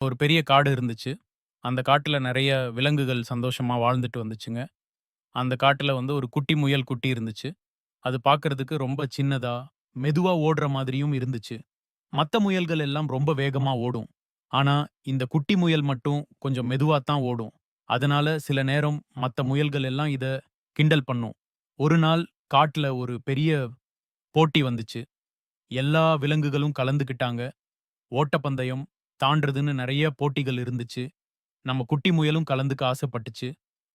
ஒரு பெரிய காடு இருந்துச்சு. அந்த காட்டுல நெறைய விலங்குகள் சந்தோஷமா வாழ்ந்துட்டு வந்துச்சுங்க. அந்த காட்டுல வந்து ஒரு குட்டி முயல் குட்டி இருந்துச்சு. அது பார்க்கறதுக்கு ரொம்ப சின்னதா, மெதுவா ஓடுற மாதிரியும் இருந்துச்சு. மத்த முயல்கள் எல்லாம் ரொம்ப வேகமா ஓடும். ஆனா, இந்த குட்டி முயல் மட்டும் கொஞ்சம் மெதுவா தான் ஓடும். அதனால சில நேரம் மத்த முயல்கள் எல்லாம் இத கிண்டல் பண்ணும். ஒரு நாள் காட்டுல ஒரு பெரிய போட்டி வந்துச்சு. எல்லா விலங்குகளும் கலந்துக்கிட்டாங்க. ஓட்டப்பந்தயம், தாண்டுறதுன்னு நெறைய போட்டிகள் இருந்துச்சு. நம்ம குட்டி முயலும் கலந்துக்க ஆசைப்பட்டுச்சு.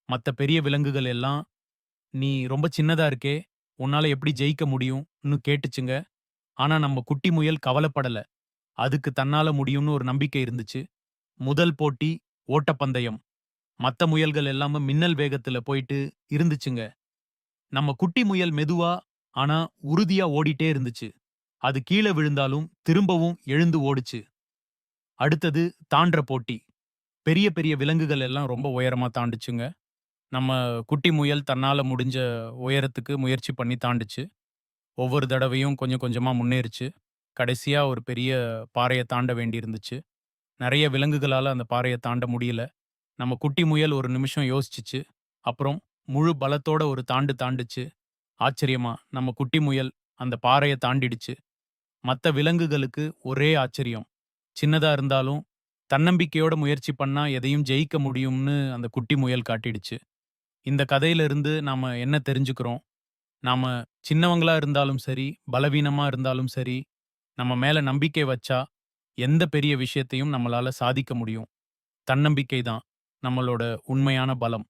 மத்த பெரிய விலங்குகள் எல்லாம், "நீ ரொம்ப சின்னதா இருக்கே! உன்னால எப்படி ஜெயிக்க முடியும்?"ன்னு கேட்டுச்சுங்க. ஆனா நம்ம குட்டி முயல் கவலைப்படல. அதுக்கு தன்னால முடியும்னு ஒரு நம்பிக்கை இருந்துச்சு. முதல் போட்டி ஓட்டப்பந்தயம். மத்த முயல்கள் எல்லாமே மின்னல் வேகத்துல போயிட்டு இருந்துச்சுங்க. நம்ம குட்டி முயல் மெதுவா, ஆனா உறுதியா ஓடிட்டே இருந்துச்சு. அது கீழ விழுந்தாலும் திரும்பவும் எழுந்து ஓடுச்சு. அடுத்தது தாண்டுற போட்டி. பெரிய பெரிய விலங்குகள் எல்லாம் ரொம்ப உயரமா தாண்டுச்சுங்க. நம்ம குட்டி முயல் தன்னால முடிஞ்ச உயரத்துக்கு முயற்சி பண்ணி தாண்டுச்சு. ஒவ்வொரு தடவையும் கொஞ்சம் கொஞ்சமா முன்னேறுச்சு. கடைசியா ஒரு பெரிய பாறைய தாண்ட வேண்டியிருந்துச்சு. நெறைய விலங்குகளால அந்த பாறைய தாண்ட முடியல. நம்ம குட்டி முயல் ஒரு நிமிஷம் யோசிச்சுச்சு. அப்புறம் முழு பலத்தோட ஒரு தாண்டுச்சு. ஆச்சரியமா நம்ம குட்டி முயல் அந்த பாறைய தாண்டிடுச்சு. மத்த விலங்குகளுக்கு ஒரே ஆச்சரியம். சின்னதா இருந்தாலும் தன்னம்பிக்கையோட முயற்சி பண்ணா எதையும் ஜெயிக்க முடியும்னு அந்த குட்டி முயல் காட்டிடுச்சு. இந்த கதையில இருந்து நாம என்ன தெரிஞ்சுக்கிறோம்? நாம சின்னவங்களா இருந்தாலும் சரி, பலவீனமா இருந்தாலும் சரி, நம்ம மேல நம்பிக்கை வச்சா, எந்த பெரிய விஷயத்தையும் நம்மளால சாதிக்க முடியும். தன்னம்பிக்கை தான் நம்மளோட உண்மையான பலம்.